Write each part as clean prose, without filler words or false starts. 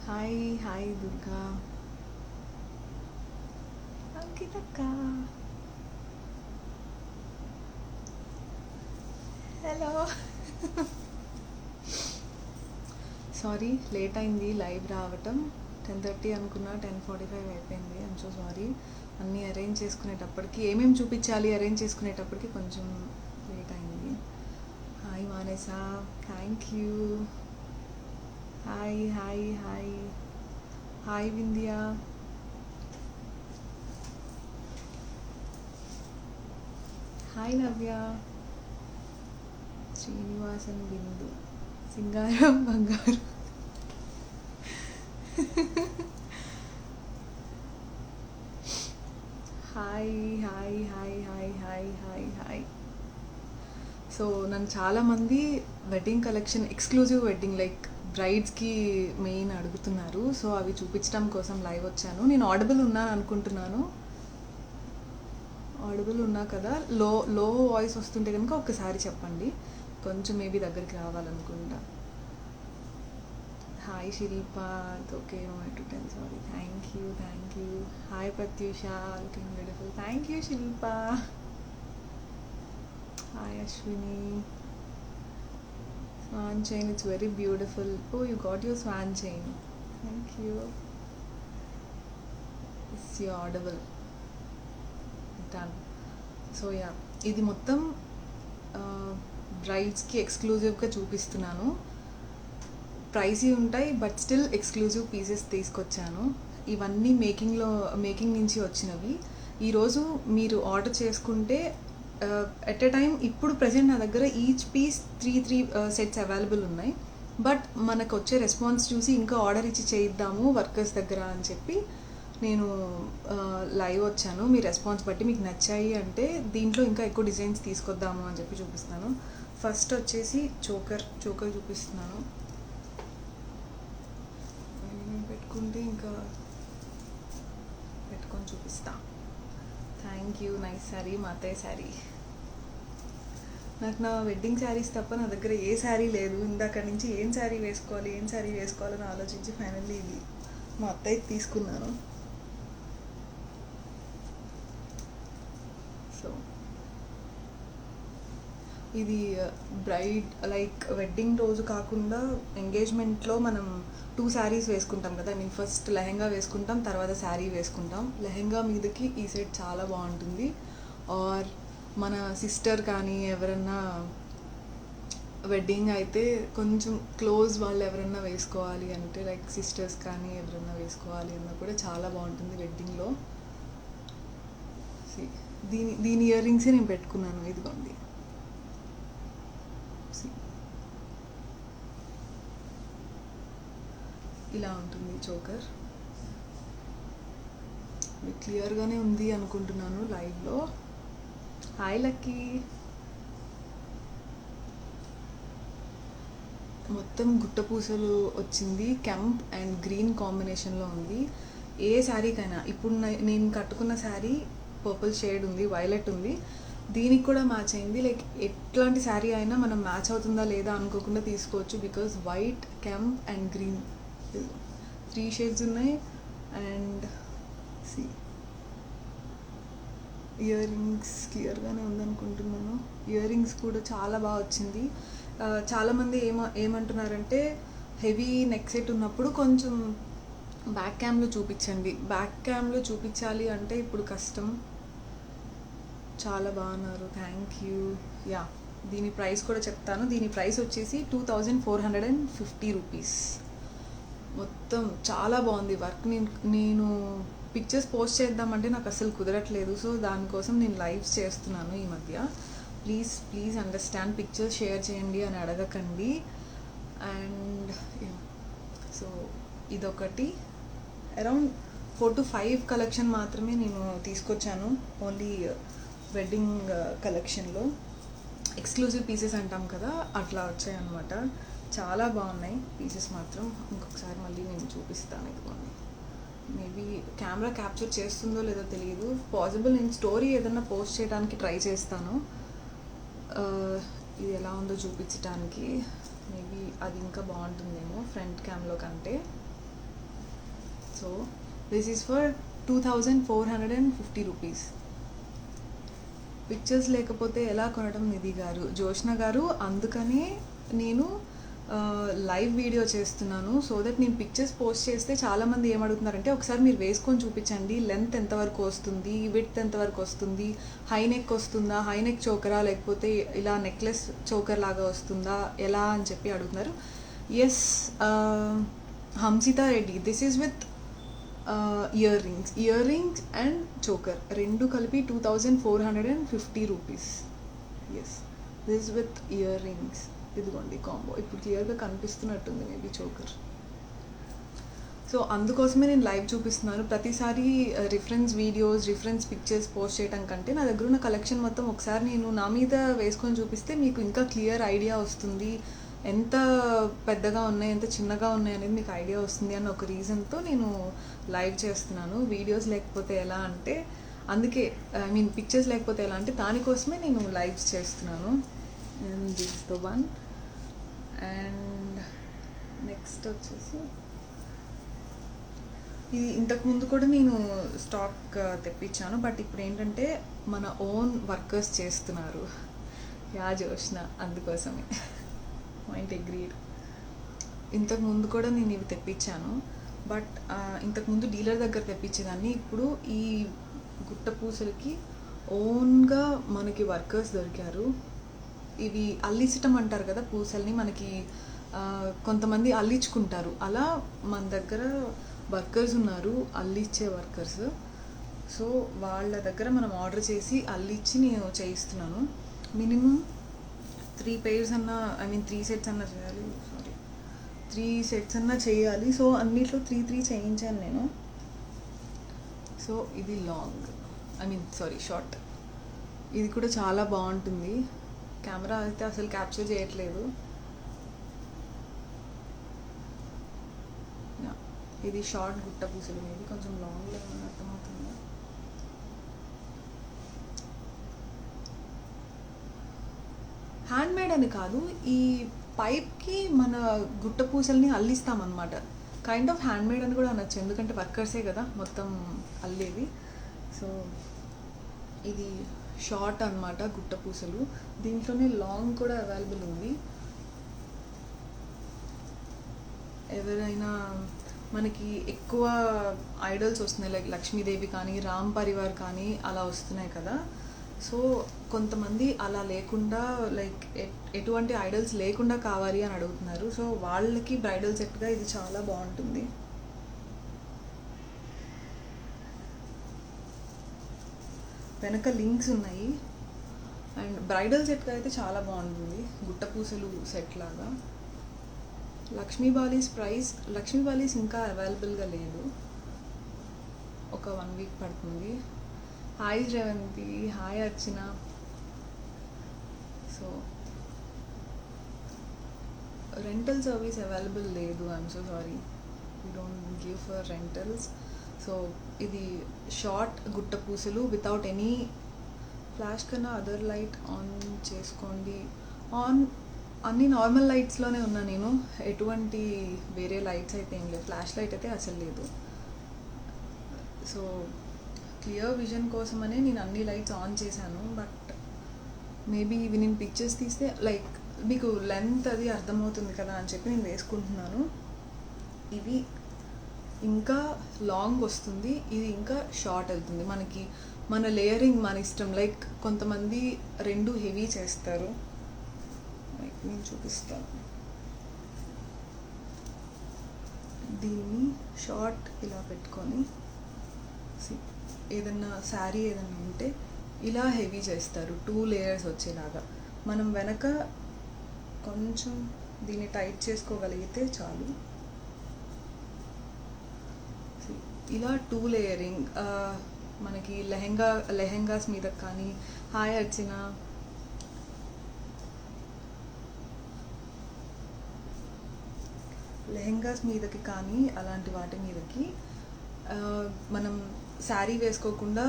Hi hi Durga అంకితక్క hello. Sorry late అయింది live రావటం. 10:30 అనుకున్నా, 10:45 అయిపోయింది. I'm so sorry. అన్నీ అరేంజ్ చేసుకునేటప్పటికి ఏమేమి చూపించాలి అరేంజ్ చేసుకునేటప్పటికి కొంచెం లేట్ అయింది. Hi Manasa, thank you. Hi hi hi hi Vindhya. Hi Navya. Srinivasan Bindu Singaram Bangaru. Hi hi hi hi hi hi hi. So నన్ను చాలామంది wedding collection, exclusive wedding like బ్రైడ్స్కి మెయిన్ అడుగుతున్నారు. సో అవి చూపించడం కోసం లైవ్ వచ్చాను. నేను ఆడిబుల్ ఉన్నాను అనుకుంటున్నాను. ఆడిబుల్ ఉన్నా కదా. లో లో వాయిస్ వస్తుంటే కనుక ఒక్కసారి చెప్పండి. కొంచెం మేబీ దగ్గరికి రావాలనుకుంటా. Hi Shilpa. Okay to 10 sorry. Thank you thank you. Hi Pratyusha, looking beautiful. Thank you Shilpa. Hi Ashwini. Swan chain, it's very beautiful. Oh you got your swan chain. Thank you. It's you adorable. Done. So yeah, ఇది మొత్తం బ్రైడ్స్కి ఎక్స్క్లూజివ్గా చూపిస్తున్నాను. Pricey ఉంటాయి but still exclusive pieces తీసుకొచ్చాను. ఇవన్నీ making నుంచి వచ్చినవి. ఈరోజు మీరు ఆర్డర్ చేసుకుంటే ఎట్ ఎ టైం, ఇప్పుడు ప్రజెంట్ నా దగ్గర each piece three sets available ఉన్నాయి. బట్ మనకు వచ్చే రెస్పాన్స్ చూసి ఇంకా ఆర్డర్ ఇచ్చి చేయిద్దాము వర్కర్స్ దగ్గర అని చెప్పి నేను లైవ్ వచ్చాను. మీ రెస్పాన్స్ బట్టి మీకు నచ్చాయి అంటే దీంట్లో ఇంకా ఎక్కువ డిజైన్స్ తీసుకొద్దాము అని చెప్పి చూపిస్తాను. ఫస్ట్ వచ్చేసి చోకర్ చూపిస్తున్నాను. పెట్టుకుంటే ఇంకా పెట్టుకొని చూపిస్తా. Thank you. నైస్ శారీ, మా అత్తయ్య శారీ. నాకు నా వెడ్డింగ్ శారీస్ తప్ప నా దగ్గర ఏ శారీ లేదు. ఇందాక నుంచి ఏం శారీ వేసుకోవాలని ఆలోచించి ఫైనల్లీ ఇది మా అత్తయ్యకి తీసుకున్నాను. సో ఇది బ్రైడ్ లైక్ వెడ్డింగ్ రోజు కాకుండా ఎంగేజ్మెంట్లో మనం 2 శారీస్ వేసుకుంటాం కదా. ఐ మీన్ ఫస్ట్ లెహెంగా వేసుకుంటాం, తర్వాత శారీ వేసుకుంటాం. లెహెంగా మీదకి ఈ సెట్ చాలా బాగుంటుంది. ఆర్ మన సిస్టర్ కానీ ఎవరన్నా వెడ్డింగ్ అయితే కొంచెం క్లోజ్ వాళ్ళు ఎవరన్నా వేసుకోవాలి అంటే లైక్ సిస్టర్స్ కానీ ఎవరన్నా వేసుకోవాలి అన్నా కూడా చాలా బాగుంటుంది వెడ్డింగ్లో. దీని ఇయర్ రింగ్సే నేను పెట్టుకున్నాను. ఇదిగోండి. ఇలా ఉంటుంది చోకర్. క్లియర్గానే ఉంది అనుకుంటున్నాను లైవ్లో. Hi lucky. మొత్తం గుట్టపూసలు వచ్చింది. కెంప్ అండ్ గ్రీన్ కాంబినేషన్లో ఉంది. ఏ శారీకైనా, ఇప్పుడు నేను కట్టుకున్న శారీ పర్పుల్ షేడ్ ఉంది, వైలెట్ ఉంది, దీనికి కూడా మ్యాచ్ అయింది. లైక్ ఎట్లాంటి శారీ అయినా మనం మ్యాచ్ అవుతుందా లేదా అనుకోకుండా తీసుకోవచ్చు. బికాజ్ వైట్, కెంప్ అండ్ గ్రీన్ 3 షేడ్స్ ఉన్నాయి. అండ్ ఇయర్ రింగ్స్ క్లియర్గానే ఉందనుకుంటున్నాను. ఇయర్ రింగ్స్ కూడా చాలా బాగా వచ్చింది. చాలామంది ఏమంటున్నారంటే హెవీ నెక్ సెట్ ఉన్నప్పుడు కొంచెం బ్యాక్ క్యామ్లో చూపించండి. బ్యాక్ క్యామ్లో చూపించాలి అంటే ఇప్పుడు కష్టం. చాలా బాగున్నారు. Thank you. యా, దీని ప్రైస్ కూడా చెప్తాను. దీని ప్రైస్ వచ్చేసి 2450 రూపీస్. మొత్తం చాలా బాగుంది వర్క్. నేను పిక్చర్స్ పోస్ట్ చేద్దామంటే నాకు అసలు కుదరట్లేదు. సో దానికోసం నేను లైవ్స్ చేస్తున్నాను ఈ మధ్య. Please understand. పిక్చర్స్ షేర్ చేయండి అని అడగకండి. అండ్ సో ఇదొకటి. అరౌండ్ 4 to 5 కలెక్షన్ మాత్రమే నేను తీసుకొచ్చాను ఓన్లీ వెడ్డింగ్ కలెక్షన్లో. ఎక్స్క్లూజివ్ పీసెస్ అంటాం కదా, అట్లా వచ్చాయన్నమాట. చాలా బాగున్నాయి పీసెస్ మాత్రం. ఇంకొకసారి మళ్ళీ నేను చూపిస్తాను. ఇదిగోండి. మేబీ కెమెరా క్యాప్చర్ చేస్తుందో లేదో తెలియదు. పాసిబుల్ నేను స్టోరీ ఏదన్నా పోస్ట్ చేయడానికి ట్రై చేస్తాను. ఇది ఎలా ఉందో చూపించడానికి. మేబీ అది ఇంకా బాగుంటుందేమో ఫ్రంట్ క్యామ్లో కంటే. So this is for 2450 rupees. Pictures లేకపోతే ఎలా కొనడం నిధి గారు, జోష్న గారు, అందుకనే నేను లైవ్ వీడియో చేస్తున్నాను. సో దట్ నేను పిక్చర్స్ పోస్ట్ చేస్తే చాలామంది ఏమడుగుతున్నారంటే ఒకసారి మీరు వేసుకొని చూపించండి, లెంత్ ఎంతవరకు వస్తుంది, విడ్త్ ఎంతవరకు వస్తుంది, హై నెక్ వస్తుందా, హై నెక్ చోకరా, లేకపోతే ఇలా నెక్లెస్ చోకర్ లాగా వస్తుందా, ఎలా అని చెప్పి అడుగుతున్నారు. Yes Hamsitha Reddy, this is with earrings and choker రెండు కలిపి 2450 rupees. Yes this with earrings. ఇదిగోండి కాంబో, ఇప్పుడు క్లియర్గా కనిపిస్తున్నట్టుంది మేబీ చోకర్. సో అందుకోసమే నేను లైవ్ చూపిస్తున్నాను. ప్రతిసారి reference videos, reference pictures post చేయడం కంటే నా దగ్గర ఉన్న కలెక్షన్ మొత్తం ఒకసారి నేను నా మీద వేసుకొని చూపిస్తే మీకు ఇంకా క్లియర్ ఐడియా వస్తుంది, ఎంత పెద్దగా ఉన్నాయి, ఎంత చిన్నగా ఉన్నాయి అనేది మీకు ఐడియా వస్తుంది అన్న ఒక రీజన్తో నేను లైవ్ చేస్తున్నాను. వీడియోస్ లేకపోతే ఎలా అంటే, అందుకే ఐ మీన్ పిక్చర్స్ లేకపోతే ఎలా అంటే దానికోసమే నేను లైవ్స్ చేస్తున్నాను. And this the one. And next వచ్చేసి ఇది ఇంతకుముందు కూడా నేను స్టాక్ తెప్పించాను, బట్ ఇప్పుడు ఏంటంటే మన ఓన్ వర్కర్స్ చేస్తున్నారు. యా జోష్న, అందుకోసమే పాయింట్ అగ్రీడ్. ఇంతకుముందు కూడా నేను ఇవి తెప్పించాను, బట్ ఇంతకుముందు డీలర్ దగ్గర తెప్పించేదాన్ని. ఇప్పుడు ఈ గుట్ట పూసలకి ఓన్గా మనకి వర్కర్స్ దొరికారు. ఇవి అల్లించటం అంటారు కదా పూసల్ని, మనకి కొంతమంది అల్లించుకుంటారు, అలా మన దగ్గర వర్కర్స్ ఉన్నారు, అల్లిచ్చే వర్కర్స్. సో వాళ్ళ దగ్గర మనం ఆర్డర్ చేసి అల్లిచ్చి నేను చేయిస్తున్నాను. మినిమం 3 pairs అన్నా, ఐ మీన్ 3 sets అన్నా చేయాలి. 3 sets అన్నా చేయాలి. సో అన్నిట్లో 3 చేయించాను నేను. సో ఇది లాంగ్, ఐ మీన్ షార్ట్. ఇది కూడా చాలా బాగుంటుంది. కెమెరా అయితే అసలు క్యాప్చర్ చేయట్లేదు. ఇది షార్ట్ గుట్ట పూసలు, మీద కొంచెం లాంగ్లో ఏమైనా అర్థమవుతుంది. హ్యాండ్ మేడ్ అని కాదు, ఈ పైప్కి మన గుట్ట పూసల్ని అల్లిస్తామన్నమాట. కైండ్ ఆఫ్ హ్యాండ్ మేడ్ అని కూడా అనొచ్చు, ఎందుకంటే వర్కర్సే కదా మొత్తం అల్లేవి. సో ఇది షార్ట్ అన్నమాట గుట్ట పూసలు. దీంట్లోనే లాంగ్ కూడా అవైలబుల్ ఉంది. ఎవరైనా మనకి ఎక్కువ ఐడల్స్ వస్తున్నాయి, లైక్ లక్ష్మీదేవి కానీ, రామ్ పరివార్ కానీ అలా వస్తున్నాయి కదా. సో కొంతమంది అలా లేకుండా, లైక్ ఎటువంటి ఐడల్స్ లేకుండా కావాలి అని అడుగుతున్నారు. సో వాళ్ళకి బ్రైడల్ సెట్గా ఇది చాలా బాగుంటుంది. వెనక లింక్స్ ఉన్నాయి. అండ్ బ్రైడల్ సెట్గా అయితే చాలా బాగుంటుంది, గుట్ట పూసలు సెట్ లాగా. లక్ష్మీబాలీస్ ప్రైస్, లక్ష్మీబాలీస్ ఇంకా అవైలబుల్గా లేదు, ఒక 1 week పడుతుంది. హాయ్ రేవంతి, హాయ్ అర్చన. సో రెంటల్ సర్వీస్ అవైలబుల్ లేదు, I'm so sorry, we don't give for rentals. So ఇది షార్ట్ గుట్ట పూసలు వితౌట్ ఎనీ ఫ్లాష్ కన్నా అదర్ లైట్ ఆన్ చేసుకోండి. ఆన్ అన్ని నార్మల్ లైట్స్లోనే ఉన్నా నేను, ఎటువంటి వేరే లైట్స్ అయితే ఏం లేదు, ఫ్లాష్ లైట్ అయితే అసలు లేదు. సో క్లియర్ విజన్ కోసమనే నేను అన్ని లైట్స్ ఆన్ చేశాను. బట్ మేబీ ఇవి నేను పిక్చర్స్ తీస్తే లైక్ మీకు లెంత్ అది అర్థమవుతుంది కదా అని చెప్పి నేను వేసుకుంటున్నాను. ఇవి ఇంకా లాంగ్ వస్తుంది, ఇది ఇంకా షార్ట్ అవుతుంది. మనకి మన లేయరింగ్ మన ఇష్టం. లైక్ కొంతమంది 2 హెవీ చేస్తారు, లైక్ నేను చూపిస్తాను. దీన్ని షార్ట్ ఇలా పెట్టుకొని ఏదన్నా శారీ ఏదన్నా ఉంటే ఇలా హెవీ చేస్తారు, 2 layers వచ్చేలాగా. మనం వెనక కొంచెం దీన్ని టైట్ చేసుకోగలిగితే చాలు. ఇలా 2 layering మనకి లెహెంగాస్ మీద కానీ, హాయ్ అర్చన, లెహెంగాస్ మీదకి కానీ అలాంటి వాటి మీదకి మనం శారీ వేసుకోకుండా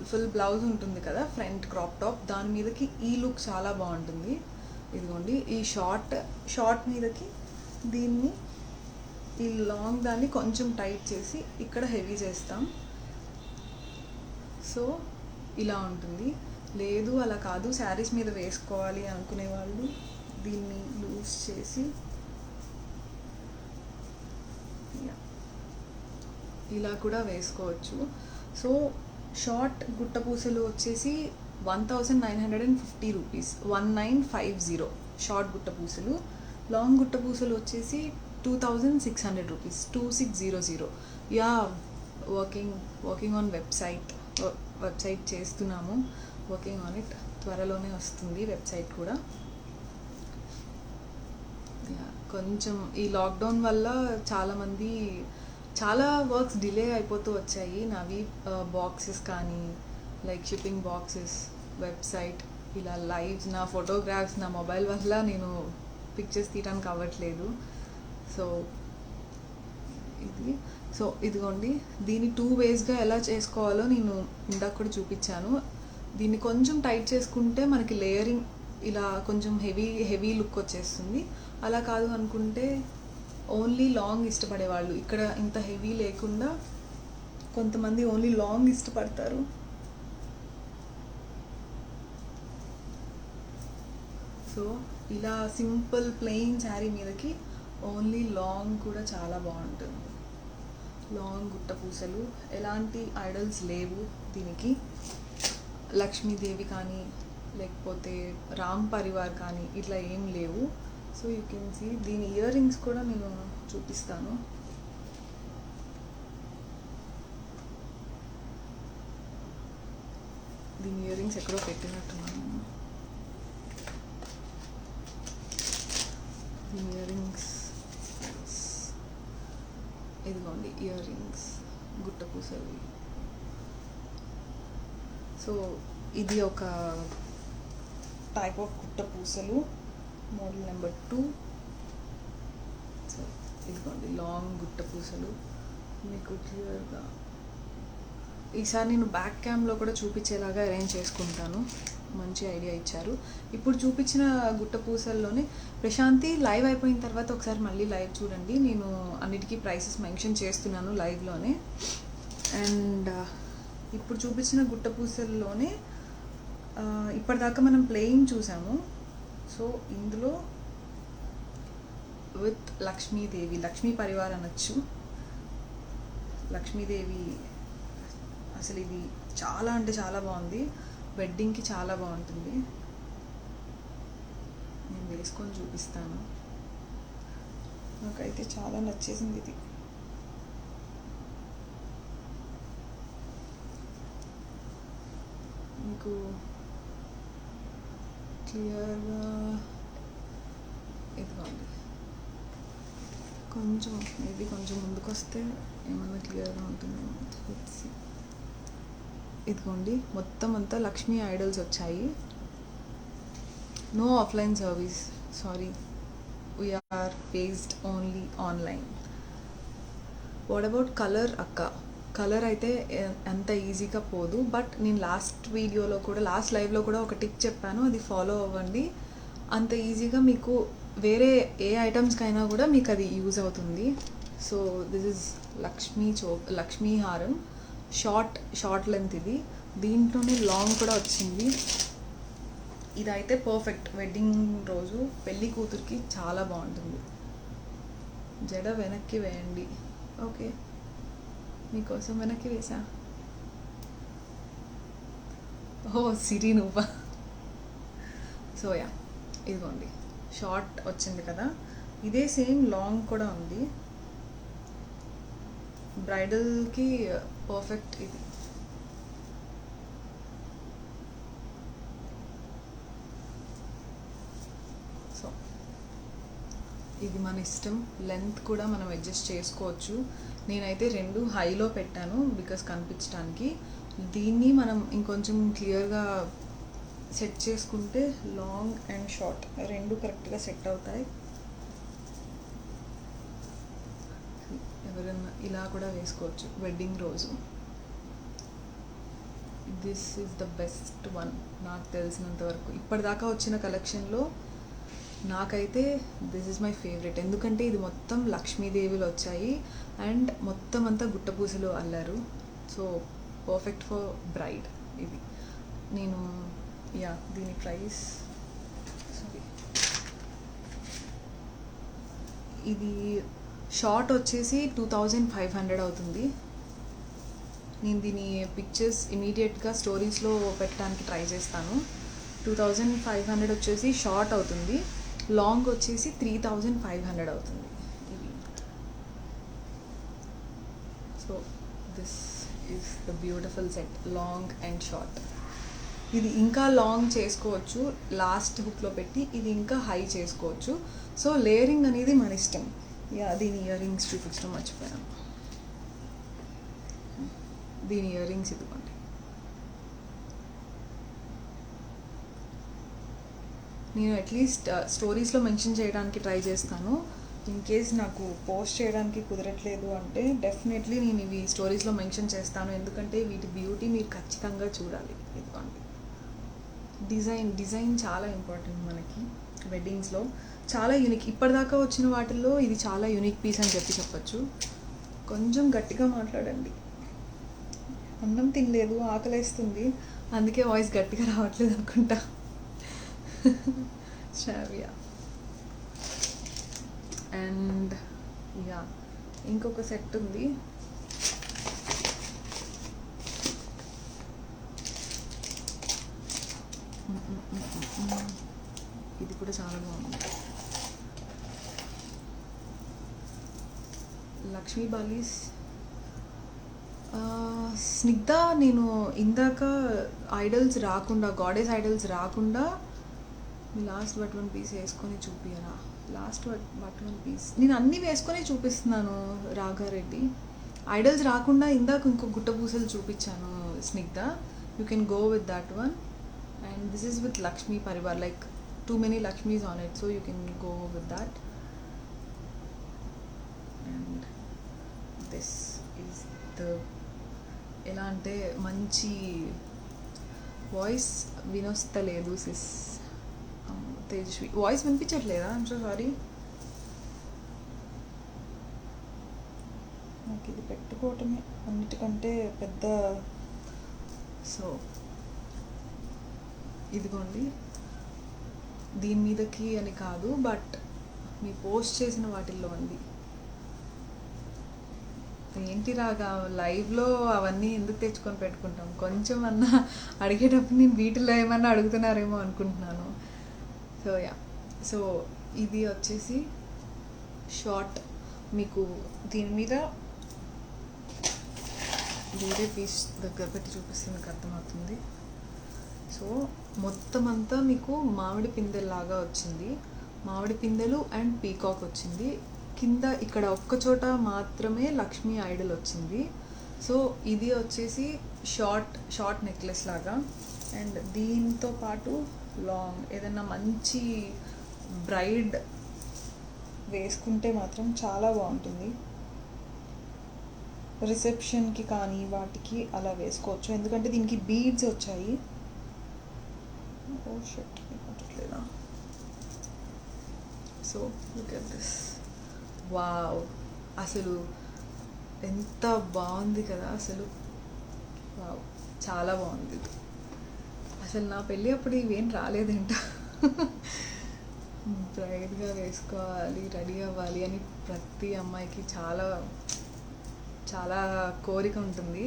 ఫుల్ బ్లౌజ్ ఉంటుంది కదా, ఫ్రంట్ క్రాప్ టాప్, దాని మీదకి ఈ లుక్ చాలా బాగుంటుంది. ఇదిగోండి ఈ షార్ట్ మీదకి దీన్ని ఈ లాంగ్ దాన్ని కొంచెం టైట్ చేసి ఇక్కడ హెవీ చేస్తాం. సో ఇలా ఉంటుంది. లేదు అలా కాదు శారీస్ మీద వేసుకోవాలి అనుకునే వాళ్ళు దీన్ని లూజ్ చేసి ఇలా కూడా వేసుకోవచ్చు. సో షార్ట్ గుట్టపూసలు వచ్చేసి 1950 రూపీస్, 1950 షార్ట్ గుట్టపూసలు. లాంగ్ గుట్టపూసలు వచ్చేసి 2600 rupees, 2600. Yeah, working on website చేస్తున్నాము, వర్కింగ్ ఆన్ ఇట్. త్వరలోనే వస్తుంది వెబ్సైట్ కూడా. కొంచెం ఈ లాక్డౌన్ వల్ల చాలా వర్క్స్ డిలే అయిపోతూ వచ్చాయి నావి. బాక్సెస్ కానీ లైక్ షిప్పింగ్ బాక్సెస్, వెబ్సైట్, ఇలా లైవ్స్, నా ఫోటోగ్రాఫ్స్ నా మొబైల్ వల్ల నేను పిక్చర్స్ తీయడానికి అవ్వట్లేదు. ఇదిగోండి, దీన్ని 2 వేస్గా ఎలా చేసుకోవాలో నేను ఇందాక కూడా చూపించాను. దీన్ని కొంచెం టైట్ చేసుకుంటే మనకి లేయరింగ్ ఇలా కొంచెం హెవీ లుక్ వచ్చేస్తుంది. అలా కాదు అనుకుంటే ఓన్లీ లాంగ్ ఇష్టపడేవాళ్ళు, ఇక్కడ ఇంత హెవీ లేకుండా కొంతమంది ఓన్లీ లాంగ్ ఇష్టపడతారు. సో ఇలా సింపుల్ ప్లెయిన్ శారీ మీదకి ఓన్లీ లాంగ్ కూడా చాలా బాగుంటుంది. లాంగ్ గుట్టపూసలు, ఎలాంటి ఐడల్స్ లేవు దీనికి. లక్ష్మీదేవి కానీ లేకపోతే రామ్ పరివార్ కానీ ఇట్లా ఏం లేవు. సో యూ కెన్ సీ దీని ఇయర్ రింగ్స్ కూడా నేను చూపిస్తాను. దీని ఇయర్ రింగ్స్ ఎక్కడో పెట్టినట్టున్నాను. దీని ఇయర్ రింగ్స్ ఇదిగోండి, ఇయర్ రింగ్స్ గుట్టపూసలు. సో ఇది ఒక టైప్ ఆఫ్ గుట్టపూసలు, మోడల్ నెంబర్ 2. సో ఇదిగోండి లాంగ్ గుట్టపూసలు మీకు క్లియర్గా. ఈసారి నేను బ్యాక్ క్యామ్లో కూడా చూపించేలాగా అరేంజ్ చేసుకుంటాను. మంచి ఐడియా ఇచ్చారు. ఇప్పుడు చూపించిన గుట్టపూసల్లోనే ప్రశాంతి లైవ్ అయిపోయిన తర్వాత ఒకసారి మళ్ళీ లైవ్ చూడండి. నేను అన్నిటికీ ప్రైసెస్ మెన్షన్ చేస్తున్నాను లైవ్లోనే. అండ్ ఇప్పుడు చూపించిన గుట్టపూసల్లోనే ఇప్పటిదాకా మనం ప్లేయింగ్ చూసాము. సో ఇందులో విత్ లక్ష్మీదేవి, లక్ష్మీ పరివార్ అనొచ్చు. లక్ష్మీదేవి అసలు ఇది చాలా అంటే చాలా బాగుంది. వెడ్డింగ్కి చాలా బాగుంటుంది. నేను వేసుకొని చూపిస్తాను. నాకైతే చాలా నచ్చేసింది ఇది. మీకు క్లియర్గా ఇదిగోండి, కొంచెం మేబీ కొంచెం ముందుకు వస్తే ఏమన్నా క్లియర్గా ఉంటుందేమో. ఇదిగోండి, మొత్తం అంతా లక్ష్మీ ఐడల్స్ వచ్చాయి. No offline service, sorry, we're based only online. What about colour అక్క? కలర్ అయితే అంత ఈజీగా పోదు. బట్ నేను లాస్ట్ లైవ్లో కూడా ఒక టిప్ చెప్పాను, అది ఫాలో అవ్వండి. అంత ఈజీగా మీకు వేరే ఏ ఐటమ్స్కైనా కూడా మీకు అది యూజ్ అవుతుంది. సో దిస్ ఇస్ లక్ష్మీ హారం, షార్ట్ లెంత్. ఇది దీంట్లోనే లాంగ్ కూడా వచ్చింది. ఇదైతే పర్ఫెక్ట్ వెడ్డింగ్ రోజు పెళ్ళి కూతురికి చాలా బాగుంటుంది. జడ వెనక్కి వేయండి. ఓకే, మీకోసం వెనక్కి వేసా. ఓ సిరి నువ్వా. సో యా, ఇదిగోండి షార్ట్ వచ్చింది కదా, ఇదే సేమ్ లాంగ్ కూడా ఉంది. బ్రైడల్కి పర్ఫెక్ట్ ఇది. సో ఇది మన ఇష్టం. లెంత్ కూడా మనం అడ్జస్ట్ చేసుకోవచ్చు. నేనైతే 2 హైలో పెట్టాను బికాస్ కనిపించడానికి. దీన్ని మనం ఇంకొంచెం క్లియర్గా సెట్ చేసుకుంటే లాంగ్ అండ్ షార్ట్ 2 కరెక్ట్గా సెట్ అవుతాయి. ఎవరైనా ఇలా కూడా వేసుకోవచ్చు వెడ్డింగ్ రోజు. This is the best one నాకు తెలిసినంత వరకు. ఇప్పటిదాకా వచ్చిన కలెక్షన్లో నాకైతే దిస్ ఇస్ మై ఫేవరెట్, ఎందుకంటే ఇది మొత్తం లక్ష్మీదేవిలు వచ్చాయి అండ్ మొత్తం అంతా గుట్టపూసలు అల్లారు. సో పర్ఫెక్ట్ ఫర్ బ్రైడ్ ఇది. నేను దీని ప్రైస్ సారీ, ఇది షార్ట్ వచ్చేసి 2500 అవుతుంది. నేను దీని పిక్చర్స్ ఇమీడియట్గా స్టోరీస్లో పెట్టడానికి ట్రై చేస్తాను. 2500 వచ్చేసి షార్ట్ అవుతుంది, లాంగ్ వచ్చేసి 3500 అవుతుంది ఇది. So this is the beautiful set, long and short. ఇది ఇంకా లాంగ్ చేసుకోవచ్చు లాస్ట్ హుక్లో పెట్టి, ఇది ఇంకా హై చేసుకోవచ్చు. సో లేయరింగ్ అనేది మన ఇష్టం. దీని ఇయర్ రింగ్స్ చూపించడం మర్చిపోయాను. దీని ఇయర్ రింగ్స్ ఇదిగోండి. నేను అట్లీస్ట్ స్టోరీస్లో మెన్షన్ చేయడానికి ట్రై చేస్తాను. ఇన్ కేస్ నాకు పోస్ట్ చేయడానికి కుదరట్లేదు అంటే డెఫినెట్లీ నేను ఇవి స్టోరీస్లో మెన్షన్ చేస్తాను, ఎందుకంటే వీటి బ్యూటీ మీరు ఖచ్చితంగా చూడాలి. ఇదిగోండి, డిజైన్ చాలా ఇంపార్టెంట్ మనకి వెడ్డింగ్స్లో, చాలా యూనిక్. ఇప్పటిదాకా వచ్చిన వాటిల్లో ఇది చాలా యూనిక్ పీస్ అని చెప్పచ్చు. కొంచెం గట్టిగా మాట్లాడండి, అన్నం తినలేదు, ఆకలేస్తుంది, అందుకే వాయిస్ గట్టిగా రావట్లేదు అనుకుంటా. శ్రావ్య. అండ్ ఇంకొక సెట్ ఉంది. ఇది కూడా చాలా బాగుంది. లక్ష్మీ బాలీస్ స్నిగ్ధ. నేను ఇందాక ఐడల్స్ రాకుండా, గాడెస్ ఐడల్స్ రాకుండా లాస్ట్ బట్ వన్ పీస్ వేసుకొని చూపియరా? లాస్ట్ బట్ వన్ పీస్ నేను అన్నీ వేసుకొని చూపిస్తున్నాను రాఘారెడ్డి. ఐడల్స్ రాకుండా ఇందాక ఇంకో గుట్టపూసలు చూపించాను Snigdha. You can go with that one. And this is with Lakshmi Parivar, like too many Lakshmis on it, so you can go with that. And this is the ఎలా అంటే మంచి వాయిస్ వినొస్తలేదు సిస్ తేజస్వి, వాయిస్ వినిపించట్లేదా? I'm so sorry. నాకు ఇది పెట్టుకోవటమే అన్నిటికంటే పెద్ద. So ఇదిగోండి, దీని మీదకి అని కాదు, బట్ మీ పోస్ట్ చేసిన వాటిల్లో ఉంది. ఏంటి రాగా లైవ్లో అవన్నీ ఎందుకు తెచ్చుకొని పెట్టుకుంటాం? కొంచెం అన్నా అడిగేటప్పుడు నేను వీటిలో ఏమన్నా అడుగుతున్నారేమో అనుకుంటున్నాను. సో ఇది వచ్చేసి షార్ట్. మీకు దీని మీద వేరే పీస్ దగ్గర పెట్టి చూపిస్తే మీకు అర్థమవుతుంది. సో మొత్తం అంతా మీకు మామిడి పిందెల్లాగా వచ్చింది, మామిడి పిందెలు అండ్ పీకాక్ వచ్చింది. కింద ఇక్కడ ఒక్క చోట మాత్రమే లక్ష్మీ ఐడల్ వచ్చింది. సో ఇది వచ్చేసి షార్ట్ నెక్లెస్ లాగా. అండ్ దీంతో పాటు లాంగ్ ఏదైనా మంచి బ్రైడ్ వేసుకుంటే మాత్రం చాలా బాగుంటుంది. రిసెప్షన్కి కానీ వాటికి అలా వేసుకోవచ్చు, ఎందుకంటే దీనికి బీడ్స్ వచ్చాయి. లేదా so look at this. Wow, అసలు ఎంత బాగుంది కదా అసలు. వావ్, చాలా బాగుంది. అసలు నా పెళ్ళి అప్పుడు ఇవేం రాలేదంట. బ్రైడ్గా వేసుకోవాలి, రెడీ అవ్వాలి అని ప్రతి అమ్మాయికి చాలా చాలా కోరిక ఉంటుంది.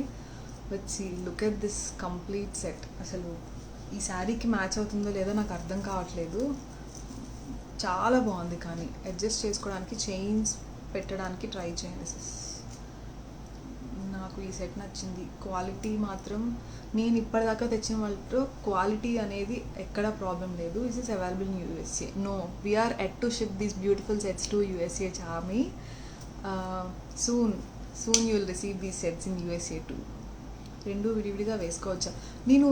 వచ్చి look at this complete set. అసలు ఈ శారీకి మ్యాచ్ అవుతుందో లేదో నాకు అర్థం కావట్లేదు. చాలా బాగుంది, కానీ అడ్జస్ట్ చేసుకోవడానికి చైన్స్ పెట్టడానికి ట్రై చేయండి సిస్. నాకు ఈ సెట్ నచ్చింది. క్వాలిటీ మాత్రం నేను ఇప్పటిదాకా తెచ్చిన వాళ్ళతో క్వాలిటీ అనేది ఎక్కడా ప్రాబ్లం లేదు. Is is available in USA. No, we're at to ship these beautiful sets to USA Chami. Soon you will receive these sets in USA too. రెండు విడివిడిగా వేసుకోవచ్చా? నేను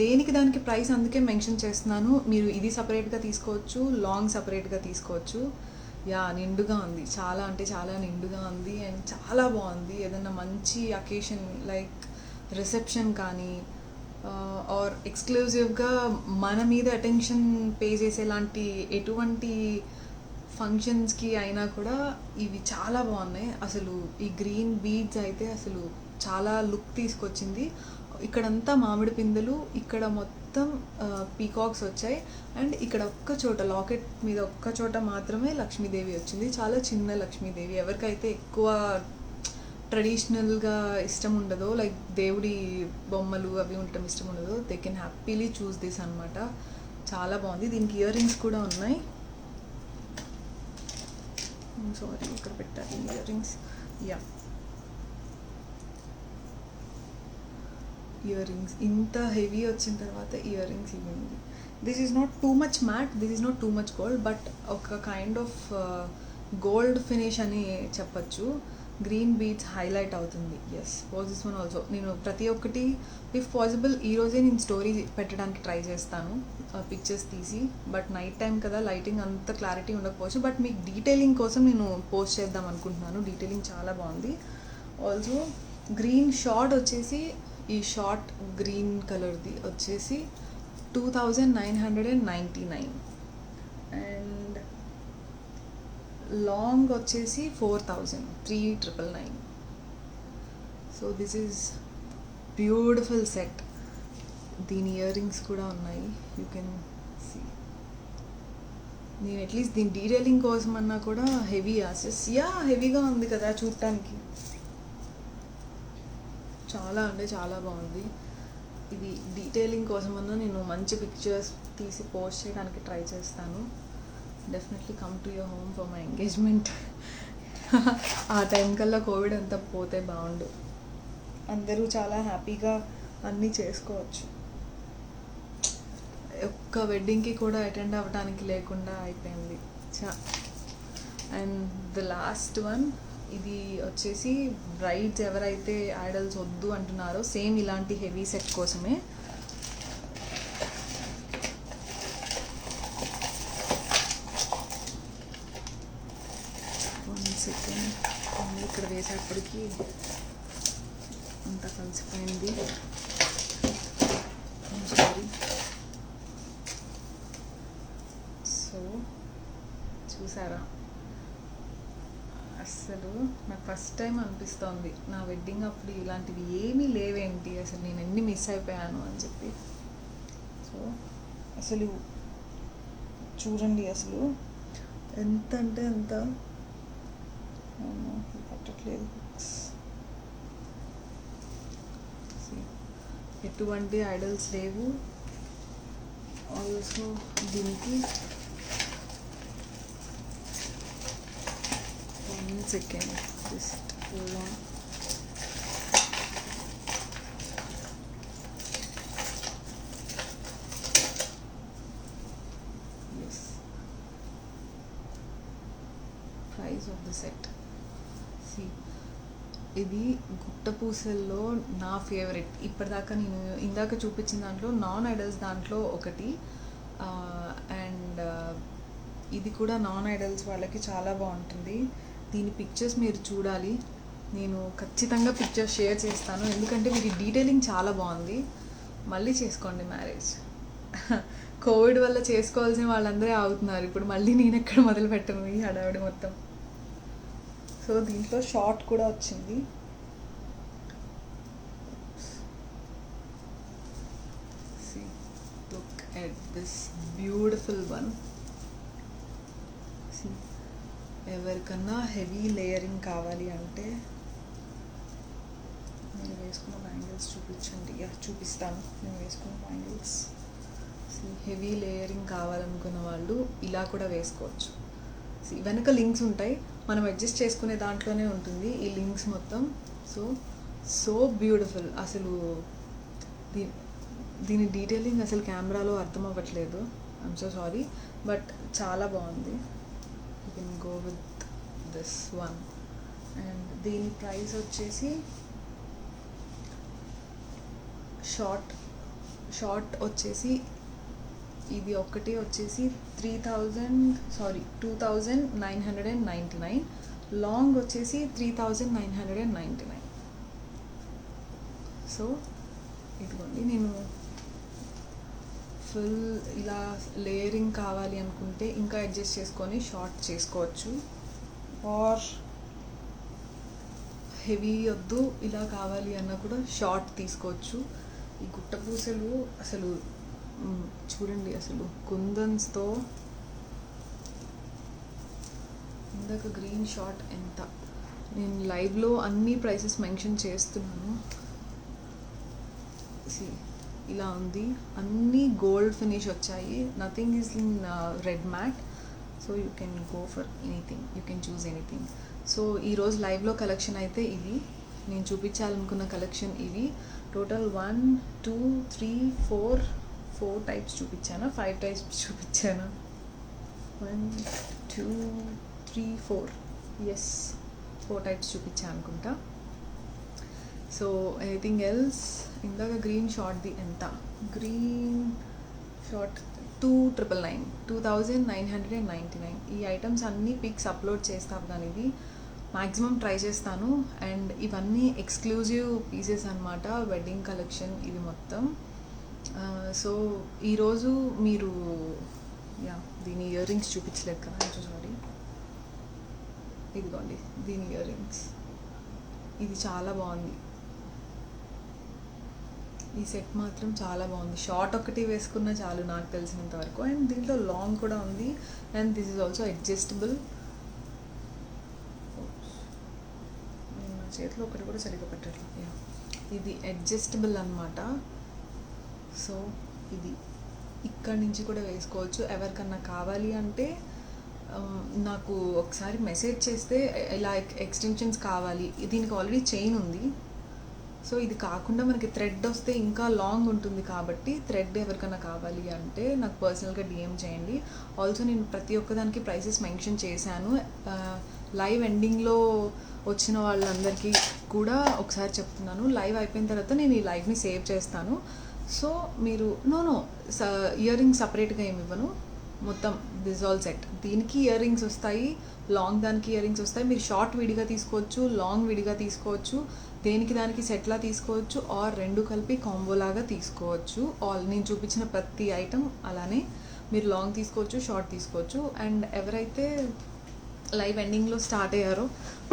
దేనికి దానికి ప్రైస్ అందుకే మెన్షన్ చేస్తున్నాను. మీరు ఇది సపరేట్గా తీసుకోవచ్చు, లాంగ్ సపరేట్గా తీసుకోవచ్చు. నిండుగా ఉంది, చాలా అంటే చాలా నిండుగా ఉంది అండ్ చాలా బాగుంది. ఏదైనా మంచి అకేషన్ లైక్ రిసెప్షన్ కానీ ఆర్ ఎక్స్క్లూజివ్గా మన మీద అటెన్షన్ పే చేసేలాంటి ఎటువంటి ఫంక్షన్స్కి అయినా కూడా ఇవి చాలా బాగున్నాయి. అసలు ఈ గ్రీన్ బీడ్స్ అయితే అసలు చాలా లుక్ తీసుకొచ్చింది. ఇక్కడంతా మామిడి పిందెలు, ఇక్కడ మొత్తం పీకాక్స్ వచ్చాయి. అండ్ ఇక్కడ ఒక్క చోట లాకెట్ మీద ఒక్క చోట మాత్రమే లక్ష్మీదేవి వచ్చింది. చాలా చిన్న లక్ష్మీదేవి. ఎవరికైతే ఎక్కువ ట్రెడిషనల్గా ఇష్టం ఉండదో, లైక్ దేవుడి బొమ్మలు అవి ఉండటం ఇష్టం ఉండదో, they can happily choose this అనమాట. చాలా బాగుంది. దీనికి ఇయర్ రింగ్స్ కూడా ఉన్నాయి. సారీ, ఇక్కడ పెట్టాలి earrings. Yeah, earrings ఇంత హెవీ వచ్చిన తర్వాత ఇయర్ రింగ్స్ ఇవ్వండి. This is not too much matte, this is not too much gold, but ఒక కైండ్ ఆఫ్ గోల్డ్ ఫినిష్ అని చెప్పచ్చు. గ్రీన్ బీడ్స్ హైలైట్ అవుతుంది. Yes, was this one also. నేను ప్రతి ఒక్కటి ఇఫ్ పాసిబుల్ ఈరోజే నేను స్టోరీ పెట్టడానికి ట్రై చేస్తాను, పిక్చర్స్ తీసి. బట్ నైట్ టైం కదా, లైటింగ్ అంత క్లారిటీ ఉండకపోవచ్చు. బట్ మీకు డీటెయిలింగ్ కోసం నేను పోస్ట్ చేద్దాం అనుకుంటున్నాను. డీటెయిలింగ్ చాలా బాగుంది. ఆల్సో గ్రీన్ షార్ట్ వచ్చేసి, ఈ షార్ట్ గ్రీన్ కలర్ది వచ్చేసి 2999 అండ్ లాంగ్ వచ్చేసి 3999. So this is beautiful set. దీని ఇయర్ రింగ్స్ కూడా ఉన్నాయి, యూ కెన్ సీ. నేను అట్లీస్ట్ దీని డీటెయిలింగ్ కోసం అన్నా కూడా హెవీ ఆసెస్. యా, హెవీగా ఉంది కదా చూడటానికి. చాలా అంటే చాలా బాగుంది. ఇది డీటెయిలింగ్ కోసమన్నా నేను మంచి పిక్చర్స్ తీసి పోస్ట్ చేయడానికి ట్రై చేస్తాను. Definitely come to your home for my engagement. ఆ టైం కల్లా కోవిడ్ అంతా పోతే బాగుండు. అందరూ చాలా హ్యాపీగా అన్నీ చేసుకోవచ్చు. ఒక్క వెడ్డింగ్కి కూడా అటెండ్ అవ్వడానికి లేకుండా అయిపోయింది. అండ్ ద లాస్ట్ వన్, ఇది వచ్చేసి బ్రైడ్స్ ఎవరైతే ఐడల్స్ వద్దు అంటున్నారో సేమ్ ఇలాంటి హెవీ సెట్ కోసమే. సెకండ్ ఇక్కడ వేసేటప్పటికి అంతా కలిసిపోయింది. సారీ. సో చూసారా, అస్సలు నాకు ఫస్ట్ టైం అనిపిస్తోంది నా వెడ్డింగ్ అప్పుడు ఇలాంటివి ఏమీ లేవేంటి, అసలు నేను ఎన్ని మిస్ అయిపోయాను అని చెప్పి. సో అసలు చూడండి, అసలు ఎంత అంటే ఎంత పట్టట్లేదు. ఎటువంటి ఐడల్స్ లేవు. ఆల్సో దీనికి second, just hold on. Yes, price of the set. See, ఇది గుట్టపూసల్లో నా ఫేవరెట్. ఇప్పటిదాకా నేను ఇందాక చూపించిన దాంట్లో నాన్ ఐడల్స్ దాంట్లో ఒకటి, అండ్ ఇది కూడా నాన్ ఐడల్స్ వాళ్ళకి చాలా బాగుంటుంది. దీని పిక్చర్స్ మీరు చూడాలి. నేను ఖచ్చితంగా పిక్చర్స్ షేర్ చేస్తాను, ఎందుకంటే వీటి డీటెయిలింగ్ చాలా బాగుంది. మళ్ళీ చేసుకోండి మ్యారేజ్. కోవిడ్ వల్ల చేసుకోవాల్సిన వాళ్ళందరే ఆగుతున్నారు. ఇప్పుడు మళ్ళీ నేను ఎక్కడ మొదలు పెట్టను ఈ హడావిడి మొత్తం. సో దీంట్లో షార్ట్ కూడా వచ్చింది. See, look at this beautiful one. See, ఎవరికన్నా హెవీ లేయరింగ్ కావాలి అంటే నేను వేసుకున్న బ్యాంగిల్స్ చూపించండి. చూపిస్తాను నేను వేసుకున్న బ్యాంగిల్స్. హెవీ లేయరింగ్ కావాలనుకున్న వాళ్ళు ఇలా కూడా వేసుకోవచ్చు. వెనక లింక్స్ ఉంటాయి, మనం అడ్జస్ట్ చేసుకునే దాంట్లోనే ఉంటుంది ఈ లింక్స్ మొత్తం. So beautiful. అసలు దీని డీటెయిలింగ్ అసలు కెమెరాలో అర్థం అవ్వట్లేదు, ఐఎమ్ సో సారీ, బట్ చాలా బాగుంది. You can go with this one. And దీని ప్రైస్ వచ్చేసి షార్ట్ వచ్చేసి ఇది ఒకటి వచ్చేసి 2999, లాంగ్ వచ్చేసి 3999. సో ఇదిగోండి, నేను ఫుల్ ఇలా లేయరింగ్ కావాలి అనుకుంటే ఇంకా అడ్జస్ట్ చేసుకొని షార్ట్ చేసుకోవచ్చు, ఆర్ హెవీ వద్దు ఇలా కావాలి అన్నా కూడా షార్ట్ తీసుకోవచ్చు. ఈ గుట్టపూసలు అసలు చూడండి, అసలు కుందన్స్తో ఇందాక గ్రీన్ షార్ట్ ఎంత, నేను లైవ్లో అన్ని ప్రైసెస్ మెన్షన్ చేస్తున్నాను. ఇలా ఉంది, అన్నీ గోల్డ్ ఫినిష్ వచ్చాయి, nothing is in red matte. So you can go for anything, you can choose anything. So ఈరోజు లైవ్లో కలెక్షన్ అయితే ఇవి, నేను చూపించాలనుకున్న కలెక్షన్ ఇవి. టోటల్ 1 2 3 4 టైప్స్ చూపించాను, 5 టైప్స్ చూపించాను. 1 2 3 4 ఎస్ 4 టైప్స్ చూపించాను అనుకుంటా. So anything else? ఇందాక గ్రీన్ షార్ట్ది ఎంత, గ్రీన్ షార్ట్ 2999, 2999. ఈ ఐటమ్స్ అన్నీ పిక్స్ అప్లోడ్ చేస్తాను, కానీ ఇది మ్యాక్సిమం ట్రై చేస్తాను. అండ్ ఇవన్నీ ఎక్స్క్లూజివ్ పీసెస్ అనమాట, వెడ్డింగ్ కలెక్షన్ ఇది మొత్తం. సో ఈరోజు మీరు దీని ఇయర్ రింగ్స్ చూపించలేదు కదా, సారీ, ఇదిగోండి దీని ఇయర్ రింగ్స్. ఇది చాలా బాగుంది, ఈ సెట్ మాత్రం చాలా బాగుంది. షార్ట్ ఒకటి వేసుకున్న చాలు నాకు తెలిసినంత వరకు. అండ్ దీంట్లో లాంగ్ కూడా ఉంది, and this is also adjustable. నేను నా చేతిలో ఒకటి కూడా సరిగ్గా పెట్టట్లేదు. ఇది అడ్జస్టబుల్ అనమాట. సో ఇది ఇక్కడి నుంచి కూడా వేసుకోవచ్చు. ఎవరికన్నా కావాలి అంటే నాకు ఒకసారి మెసేజ్ చేస్తే ఇలా ఎక్స్టెన్షన్స్ కావాలి, దీనికి ఆల్రెడీ చైన్ ఉంది. సో ఇది కాకుండా మనకి థ్రెడ్ వస్తే ఇంకా లాంగ్ ఉంటుంది, కాబట్టి థ్రెడ్ ఎవరికైనా కావాలి అంటే నాకు పర్సనల్గా డిఎం చేయండి. ఆల్సో నేను ప్రతి ఒక్కదానికి ప్రైసెస్ మెన్షన్ చేశాను. లైవ్ ఎండింగ్లో వచ్చిన వాళ్ళందరికీ కూడా ఒకసారి చెప్తున్నాను, లైవ్ అయిపోయిన తర్వాత నేను ఈ లైవ్ని సేవ్ చేస్తాను. సో మీరు నో ఇయర్ రింగ్స్ సపరేట్గా ఏమి ఇవ్వను, మొత్తం దిస్ ఆల్ సెట్. దీనికి ఇయర్ రింగ్స్ వస్తాయి, లాంగ్ దానికి ఇయర్ రింగ్స్ వస్తాయి. మీరు షార్ట్ విడిగా తీసుకోవచ్చు, లాంగ్ విడిగా తీసుకోవచ్చు, దేనికి దానికి సెట్లా తీసుకోవచ్చు, ఆర్ రెండు కలిపి కాంబోలాగా తీసుకోవచ్చు. నేను చూపించిన ప్రతి ఐటమ్ అలానే మీరు లాంగ్ తీసుకోవచ్చు, షార్ట్ తీసుకోవచ్చు. అండ్ ఎవరైతే లైవ్ ఎండింగ్లో స్టార్ట్ అయ్యారో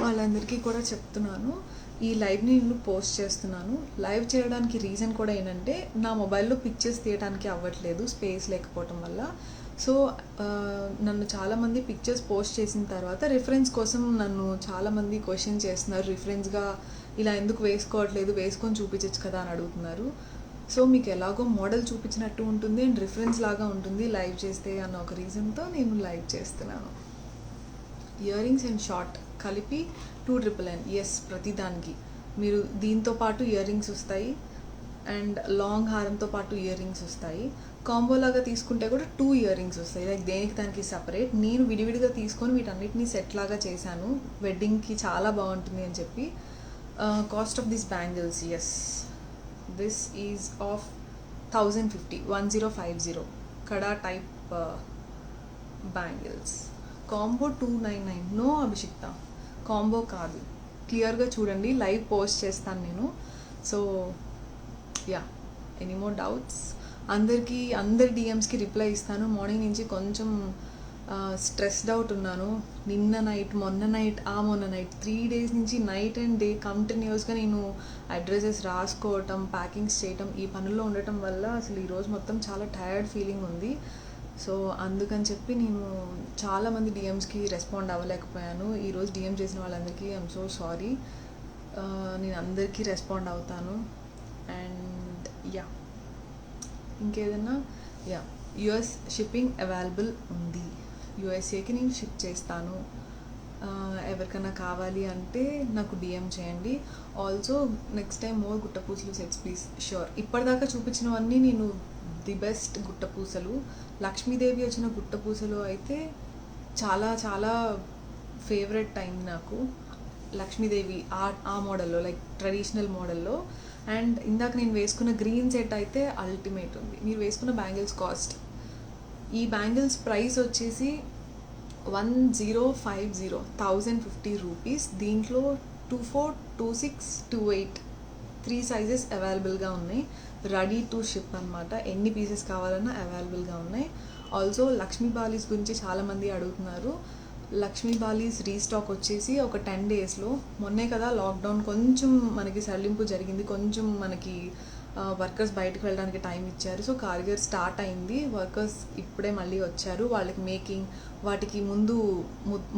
వాళ్ళందరికీ కూడా చెప్తున్నాను, ఈ లైవ్ని నేను పోస్ట్ చేస్తున్నాను. లైవ్ చేయడానికి రీజన్ కూడా ఏంటంటే నా మొబైల్లో పిక్చర్స్ తీయడానికి అవ్వట్లేదు, స్పేస్ లేకపోవటం వల్ల. సో నన్ను చాలామంది పిక్చర్స్ పోస్ట్ చేసిన తర్వాత రిఫరెన్స్ కోసం నన్ను చాలామంది క్వశ్చన్ చేస్తున్నారు, రిఫరెన్స్గా ఇలా ఎందుకు వేసుకోవట్లేదు, వేసుకొని చూపించచ్చు కదా అని అడుగుతున్నారు. సో మీకు ఎలాగో మోడల్ చూపించినట్టు ఉంటుంది అండ్ రిఫరెన్స్ లాగా ఉంటుంది లైవ్ చేస్తే అన్న ఒక రీజన్తో నేను లైవ్ చేస్తున్నాను. ఇయర్ రింగ్స్ అండ్ షార్ట్ కలిపి 299. ఎస్, ప్రతిదానికి మీరు దీంతో పాటు ఇయర్ రింగ్స్ వస్తాయి అండ్ లాంగ్ హారంతో పాటు ఇయర్ రింగ్స్ వస్తాయి. కాంబో లాగా తీసుకుంటే కూడా 2 ఇయర్ రింగ్స్ వస్తాయి, లైక్ దేనికి దానికి సపరేట్. నేను విడివిడిగా తీసుకొని వీటన్నిటిని సెట్ లాగా చేశాను, వెడ్డింగ్కి చాలా బాగుంటుంది అని చెప్పి. Cost of this bangles, yes, this is of 1050, 1050 kada type bangles. Combo 299. No Abhishikta, combo కాదు, క్లియర్గా చూడండి, లైవ్ పోస్ట్ చేస్తాను నేను. So any more doubts? అందరి డిఎమ్స్కి రిప్లై ఇస్తాను. మార్నింగ్ నుంచి కొంచెం స్ట్రెస్డ్ అవుట్ ఉన్నాను. నిన్న నైట్, మొన్న నైట్, మొన్న నైట్ 3 days నుంచి నైట్ అండ్ డే కంటిన్యూస్గా నేను అడ్రసెస్ రాసుకోవటం, ప్యాకింగ్స్ చేయటం, ఈ పనుల్లో ఉండటం వల్ల అసలు ఈరోజు మొత్తం చాలా టయర్డ్ ఫీలింగ్ ఉంది. సో అందుకని చెప్పి నేను చాలామంది డిఎమ్స్కి రెస్పాండ్ అవ్వలేకపోయాను. ఈరోజు డిఎం చేసిన వాళ్ళందరికీ ఐఎమ్ సో సారీ. నేను అందరికీ రెస్పాండ్ అవుతాను. అండ్ ఇంకేదన్నా యుఎస్ షిప్పింగ్ అవైలబుల్ ఉంది, యుఎస్ఏకి నేను షిప్ చేస్తాను. ఎవరికైనా కావాలి అంటే నాకు డిఎం చేయండి. ఆల్సో నెక్స్ట్ టైం మోర్ గుట్టపూసలు సెట్స్ ప్లీజ్, షూర్. ఇప్పటిదాకా చూపించినవన్నీ నేను ది బెస్ట్ గుట్టపూసలు. లక్ష్మీదేవి వచ్చిన గుట్టపూసలు అయితే చాలా చాలా ఫేవరెట్ అయింది నాకు. లక్ష్మీదేవి ఆ మోడల్లో, లైక్ ట్రెడిషనల్ మోడల్లో. అండ్ ఇందాక నేను వేసుకున్న గ్రీన్ సెట్ అయితే అల్టిమేట్ ఉంది. మీరు వేసుకున్న బ్యాంగిల్స్ కాస్ట్, ఈ బ్యాంగిల్స్ ప్రైస్ వచ్చేసి 1050, 1050 రూపీస్. దీంట్లో 24, 26, 28 3 సైజెస్ అవైలబుల్గా ఉన్నాయి. రెడీ టు షిప్ అనమాట. ఎన్ని పీసెస్ కావాలన్నా అవైలబుల్గా ఉన్నాయి. ఆల్సో లక్ష్మీ బాలీస్ గురించి చాలామంది అడుగుతున్నారు. లక్ష్మీ బాలీస్ రీస్టాక్ వచ్చేసి ఒక 10 daysలో, మొన్నే కదా లాక్డౌన్ కొంచెం మనకి సడలింపు జరిగింది, కొంచెం మనకి వర్కర్స్ బయటకు వెళ్ళడానికి టైం ఇచ్చారు. సో కార్గర్ స్టార్ట్ అయింది, వర్కర్స్ ఇప్పుడే మళ్ళీ వచ్చారు. వాళ్ళకి మేకింగ్, వాటికి ముందు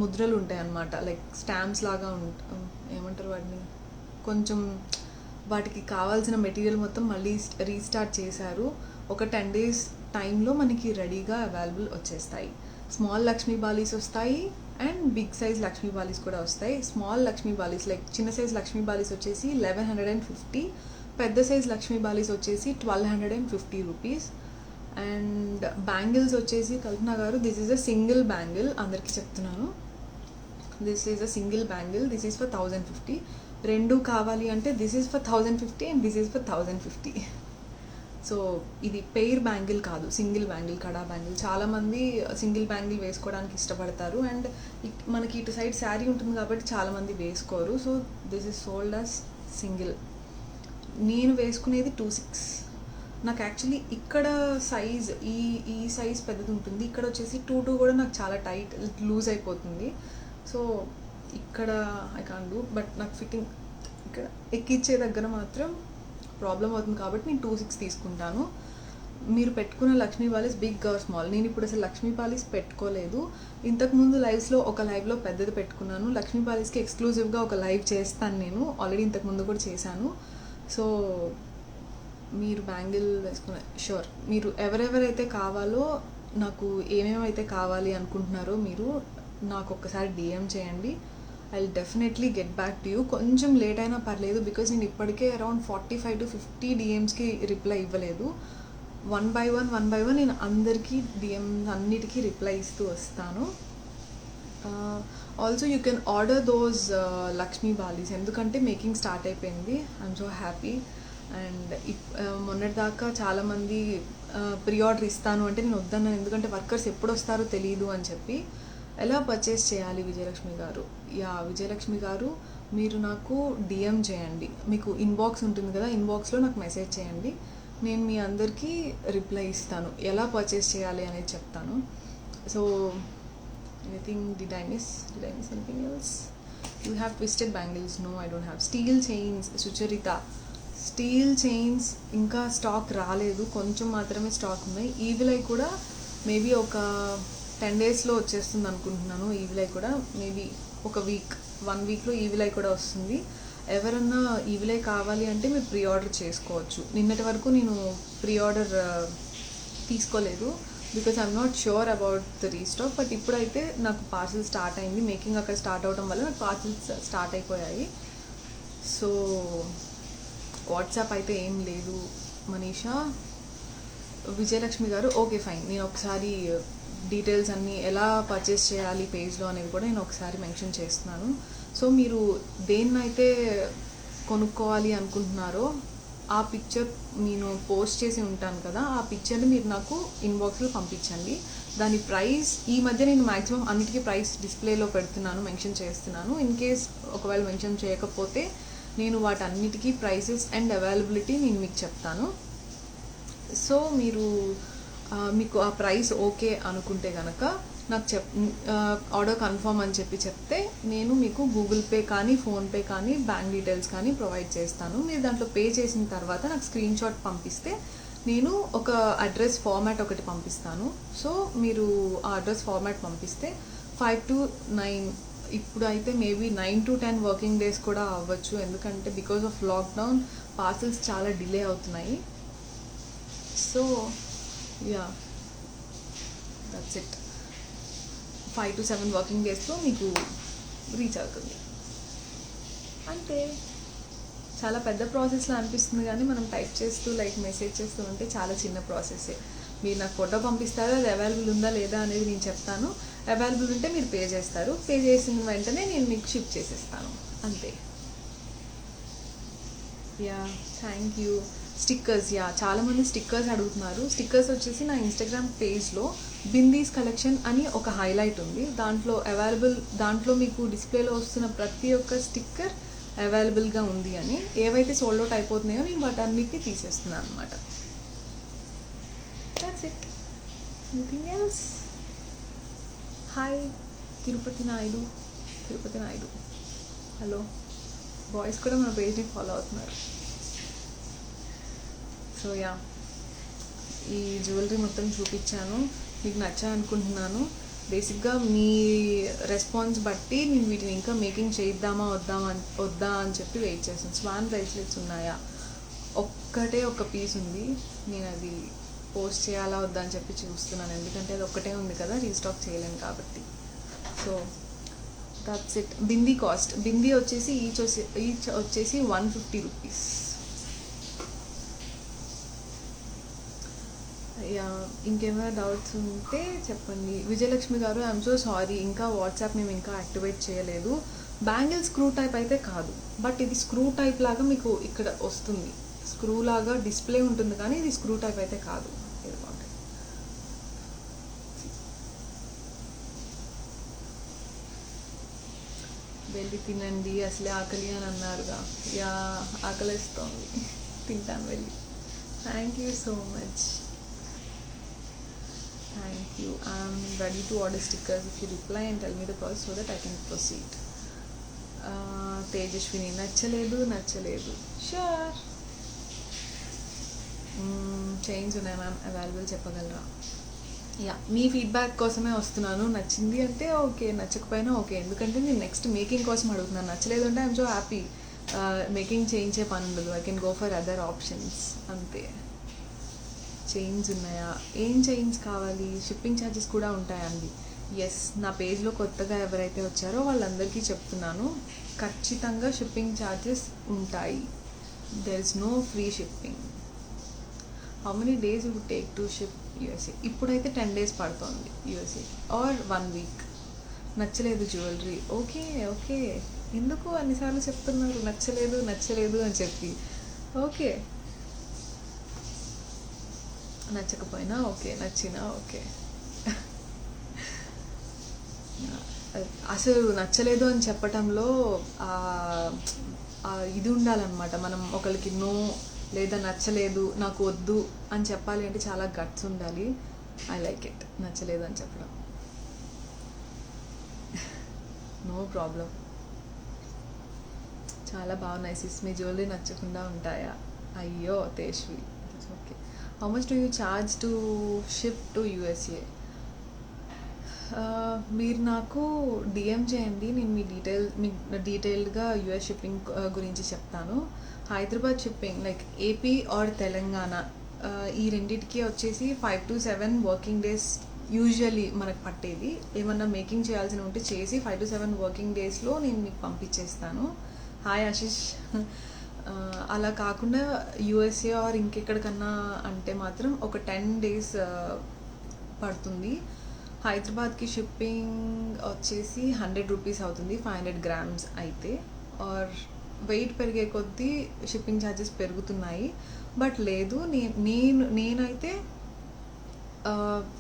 ముద్రలు ఉంటాయి అన్నమాట, లైక్ స్టాంప్స్ లాగా ఏమంటారు వాటిని, కొంచెం వాటికి కావాల్సిన మెటీరియల్ మొత్తం మళ్ళీ రీస్టార్ట్ చేశారు. ఒక 10 days టైంలో మనకి రెడీగా అవైలబుల్ వచ్చేస్తాయి. స్మాల్ లక్ష్మీ బాలీస్ వస్తాయి అండ్ బిగ్ సైజ్ లక్ష్మీ బాలీస్ కూడా వస్తాయి. స్మాల్ లక్ష్మీ బాలీస్ లైక్ చిన్న సైజ్ లక్ష్మీ బాలీస్ వచ్చేసి 1150, పెద్ద సైజ్ లక్ష్మీ బాలీస్ వచ్చేసి 1250 రూపీస్. అండ్ బ్యాంగిల్స్ వచ్చేసి కల్పన గారు, this is a single bangle, అందరికీ చెప్తున్నాను, this is a single bangle, this is for 1050. రెండు కావాలి అంటే this is for 1050 and this is for 1050. So ఇది పెయిర్ బ్యాంగిల్ కాదు, సింగిల్ బ్యాంగిల్, కడా బ్యాంగిల్. చాలామంది సింగిల్ బ్యాంగిల్ వేసుకోవడానికి ఇష్టపడతారు అండ్ మనకి ఇటు సైడ్ శారీ ఉంటుంది కాబట్టి చాలామంది వేసుకోరు. So this is sold as single. నేను వేసుకునేది 26. నాకు యాక్చువల్లీ ఇక్కడ సైజ్ ఈ సైజ్ పెద్దది ఉంటుంది, ఇక్కడ వచ్చేసి 22 కూడా నాకు చాలా టైట్ లూజ్ అయిపోతుంది. సో ఇక్కడ ఐ కాన్ డూ, బట్ నాకు ఫిట్టింగ్ ఇక్కడ ఎక్కిచ్చే దగ్గర మాత్రం ప్రాబ్లం అవుతుంది కాబట్టి నేను 26 తీసుకుంటాను. మీరు పెట్టుకున్న లక్ష్మీ బాలీస్ బిగ్ ఆర్ స్మాల్, నేను ఇప్పుడు అసలు లక్ష్మీ బాలీస్ పెట్టుకోలేదు. ఇంతకుముందు లైవ్స్లో ఒక లైవ్లో పెద్దది పెట్టుకున్నాను. లక్ష్మీ బాలీస్కి ఎక్స్క్లూజివ్గా ఒక లైవ్ చేస్తాను నేను, ఆల్రెడీ ఇంతకుముందు కూడా చేశాను. సో మీరు బ్యాంగిల్ వేసుకున్న షూర్, మీరు ఎవరెవరైతే కావాలో, నాకు ఏమేమైతే కావాలి అనుకుంటున్నారో మీరు నాకు ఒక్కసారి DM చేయండి. I will definitely get back to you. కొంచెం లేట్ అయినా పర్లేదు, బికాజ్ నేను ఇప్పటికే అరౌండ్ 45 to 50 DMస్కి రిప్లై ఇవ్వలేదు. వన్ బై వన్ నేను అందరికీ DM అన్నిటికీ రిప్లై ఇస్తూ వస్తాను. Also you can order those Lakshmi బాలీస్, ఎందుకంటే మేకింగ్ స్టార్ట్ అయిపోయింది. I'm so happy. అండ్ మొన్నటిదాకా చాలామంది ప్రీ ఆర్డర్ ఇస్తాను అంటే నేను వద్దన్నాను, ఎందుకంటే వర్కర్స్ ఎప్పుడు వస్తారో తెలియదు అని చెప్పి. ఎలా పర్చేస్ చేయాలి విజయలక్ష్మి గారు? విజయలక్ష్మి గారు, మీరు నాకు DM చేయండి, మీకు ఇన్బాక్స్ ఉంటుంది కదా, ఇన్బాక్స్లో నాకు మెసేజ్ చేయండి, నేను మీ అందరికీ రిప్లై ఇస్తాను, ఎలా పర్చేస్ చేయాలి అనేది చెప్తాను. So anything did I miss anything else? You have twisted bangles? No, I don't have. Steel chains, Sucharita, steel chains ఇంకా స్టాక్ రాలేదు, కొంచెం మాత్రమే స్టాక్ ఉన్నాయి. ఈవిలై కూడా మేబీ ఒక 10 daysలో వచ్చేస్తుంది అనుకుంటున్నాను. ఈవిలై కూడా మేబీ ఒక 1 weekలో ఈవిలై కూడా వస్తుంది. ఎవరన్నా ఈవిలై కావాలి అంటే మీరు ప్రీ ఆర్డర్ చేసుకోవచ్చు. నిన్నటి వరకు నేను ప్రీ ఆర్డర్ తీసుకోలేదు, because I'm not sure about the restock. But ఇప్పుడైతే నాకు పార్సిల్ స్టార్ట్ అయింది, మేకింగ్ అక్కడ స్టార్ట్ అవడం వల్ల నాకు పార్సిల్స్ స్టార్ట్ అయిపోయాయి. సో వాట్సాప్ అయితే ఏం లేదు మనీషా. విజయలక్ష్మి గారు, ఓకే ఫైన్, నేను ఒకసారి డీటెయిల్స్ అన్నీ ఎలా పర్చేస్ చేయాలి పేజ్లో అనేది కూడా నేను ఒకసారి మెన్షన్ చేస్తున్నాను. సో మీరు దేన్నైతే కొనుక్కోవాలి అనుకుంటున్నారో ఆ పిక్చర్ నేను పోస్ట్ చేసి ఉంటాను కదా, ఆ పిక్చర్ని మీరు నాకు ఇన్బాక్స్లో పంపించండి. దాని ప్రైస్ ఈ మధ్య నేను మ్యాక్సిమం అన్నిటికీ ప్రైస్ డిస్ప్లేలో పెడుతున్నాను, మెన్షన్ చేస్తున్నాను. ఇన్ కేస్ ఒకవేళ మెన్షన్ చేయకపోతే నేను వాటన్నిటికీ ప్రైసెస్ అండ్ అవైలబిలిటీ నేను మీకు చెప్తాను. సో మీరు మీకు ఆ ప్రైస్ ఓకే అనుకుంటే కనుక నాకు ఆర్డర్ కన్ఫర్మ్ అని చెప్తే నేను మీకు గూగుల్ పే కానీ, ఫోన్పే కానీ, బ్యాంక్ డీటెయిల్స్ కానీ ప్రొవైడ్ చేస్తాను. మీరు దాంట్లో పే చేసిన తర్వాత నాకు స్క్రీన్ షాట్ పంపిస్తే నేను ఒక అడ్రస్ ఫార్మాట్ ఒకటి పంపిస్తాను. సో మీరు ఆ అడ్రస్ ఫార్మాట్ పంపిస్తే 5 to 9, ఇప్పుడు అయితే మేబీ 9 to 10 వర్కింగ్ డేస్ కూడా అవ్వచ్చు, ఎందుకంటే బికాజ్ ఆఫ్ లాక్డౌన్ పార్సల్స్ చాలా డిలే అవుతున్నాయి. So yeah, that's it. 5 to 7 working డేస్లో మీకు రీచ్ అవుతుంది. అంటే చాలా పెద్ద ప్రాసెస్లో అనిపిస్తుంది, కానీ మనం టైప్ చేస్తూ లైక్ మెసేజ్ చేస్తూ ఉంటే చాలా చిన్న ప్రాసెస్సే. మీరు నాకు ఫోటో పంపిస్తారో అది అవైలబుల్ ఉందా లేదా అనేది నేను చెప్తాను. అవైలబుల్ ఉంటే మీరు పే చేస్తారు, పే చేసిన వెంటనే నేను మీకు షిప్ చేసేస్తాను, అంతే. Yeah, thank you. Stickers, yeah చాలామంది స్టిక్కర్స్ అడుగుతున్నారు. స్టిక్కర్స్ వచ్చేసి నా ఇన్స్టాగ్రామ్ పేజ్లో బిందీస్ కలెక్షన్ అని ఒక హైలైట్ ఉంది, దాంట్లో అవైలబుల్, దాంట్లో మీకు డిస్ప్లేలో వస్తున్న ప్రతి ఒక్క స్టిక్కర్ అవైలబుల్గా ఉంది అని. ఏవైతే సోల్డ్ అవుట్ అయిపోతున్నాయో నేను వాటన్నిటిని తీసేస్తున్నాను అనమాట. That's it, nothing else. Hi Tirupati Naidu, hello. Boys కూడా మన పేజ్ని ఫాలో అవుతున్నారు. సో యా, ఈ జ్యువెలరీ మొత్తం చూపించాను, మీకు నచ్చాయి అనుకుంటున్నాను. బేసిక్గా మీ రెస్పాన్స్ బట్టి నేను వీటిని ఇంకా మేకింగ్ చేద్దామా వద్దా అని చెప్పి వెయిట్ చేస్తాను. స్వాన్ బ్రేస్లెట్స్ ఉన్నాయా? ఒక్కటే ఒక పీస్ ఉంది, నేను అది పోస్ట్ చేయాలా వద్దా అని చెప్పి చూస్తున్నాను, ఎందుకంటే అది ఒక్కటే ఉంది కదా, రీస్టాక్ చేయలేను కాబట్టి. So that's it. Bindi cost, bindi వచ్చేసి ఈచ్ వచ్చేసి 150 రూపీస్. యా, ఇంకేమైనా డౌట్స్ ఉంటే చెప్పండి. విజయలక్ష్మి గారు, ఐఎమ్ సో సారీ, ఇంకా వాట్సాప్ మేము ఇంకా యాక్టివేట్ చేయలేదు. బ్యాంగిల్ స్క్రూ టైప్ అయితే కాదు, బట్ ఇది స్క్రూ టైప్ లాగా మీకు ఇక్కడ వస్తుంది, స్క్రూ లాగా డిస్ప్లే ఉంటుంది, కానీ ఇది స్క్రూ టైప్ అయితే కాదు. వెళ్ళి తినండి, అసలే ఆకలి అని అన్నారుగా. యా, ఆకలిస్తోంది, తింటాను వెళ్ళి. Thank you so much. Thank you. I'm ready to order stickers. If you reply and tell me the cost so that I can proceed. Tejaswini, నచ్చలేదు. షూర్. చైన్స్ ఉన్నాయి మ్యామ్, అవైలబుల్ చెప్పగలరా? యా, మీ ఫీడ్బ్యాక్ కోసమే వస్తున్నాను. నచ్చింది అంటే okay, నచ్చకపోయినా okay, ఎందుకంటే నేను నెక్స్ట్ మేకింగ్ కోసం అడుగుతున్నాను. నచ్చలేదు అంటే ఐఎమ్ సో హ్యాపీ, మేకింగ్ చేయించే పని ఉండదు. I can go for other options, అంతే. చైన్స్ ఉన్నాయా? ఏం చైన్స్ కావాలి? షిప్పింగ్ ఛార్జెస్ కూడా ఉంటాయండి. ఎస్, నా పేజ్లో కొత్తగా ఎవరైతే వచ్చారో వాళ్ళందరికీ చెప్తున్నాను, ఖచ్చితంగా షిప్పింగ్ ఛార్జెస్ ఉంటాయి. There is no free shipping. How many days you would take to ship USA? ఇప్పుడైతే 10 days పడుతుంది యూఎస్ఏ, ఆర్ 1 week. నచ్చలేదు జ్యువెలరీ, ఓకే, ఎందుకు అన్నిసార్లు చెప్తున్నారు నచ్చలేదు అని చెప్పి? ఓకే, నచ్చకపోయినా ఓకే, నచ్చినా ఓకే. అసలు నచ్చలేదు అని చెప్పటంలో ఇది ఉండాలన్నమాట. మనం ఒకరికి నో లేదా నచ్చలేదు నాకు వద్దు అని చెప్పాలి అంటే చాలా గట్స్ ఉండాలి. ఐ లైక్ ఇట్, నచ్చలేదు అని చెప్పడం. నో ప్రాబ్లం, చాలా బాగున్నాయి సిస్, మీ జ్యువెలరీ నచ్చకుండా ఉంటాయా? అయ్యో తేష్వి, okay. How much do you charge to ship to USA? మీరు నాకు డిఎం చేయండి, నేను మీకు డీటెయిల్డ్గా యూఎస్ షిప్పింగ్ గురించి చెప్తాను. Hyderabad shipping like AP or Telangana, ఈ రెండింటికి వచ్చేసి 5 to 7 వర్కింగ్ డేస్ యూజువల్లీ మనకు పట్టేది. ఏమన్నా మేకింగ్ చేయాల్సి ఉంటే చేసి 5 to 7 వర్కింగ్ డేస్లో నేను మీకు పంపించేస్తాను. హాయ్ ఆశిష్. అలా కాకుండా యూఎస్ఏ ఆర్ ఇంకెక్కడికన్నా అంటే మాత్రం ఒక 10 days పడుతుంది. హైదరాబాద్కి షిప్పింగ్ వచ్చేసి 100 రూపీస్ అవుతుంది 500 grams అయితే. ఆర్ వెయిట్ పెరిగే కొద్దీ షిప్పింగ్ ఛార్జెస్ పెరుగుతున్నాయి, బట్ లేదు, నేనైతే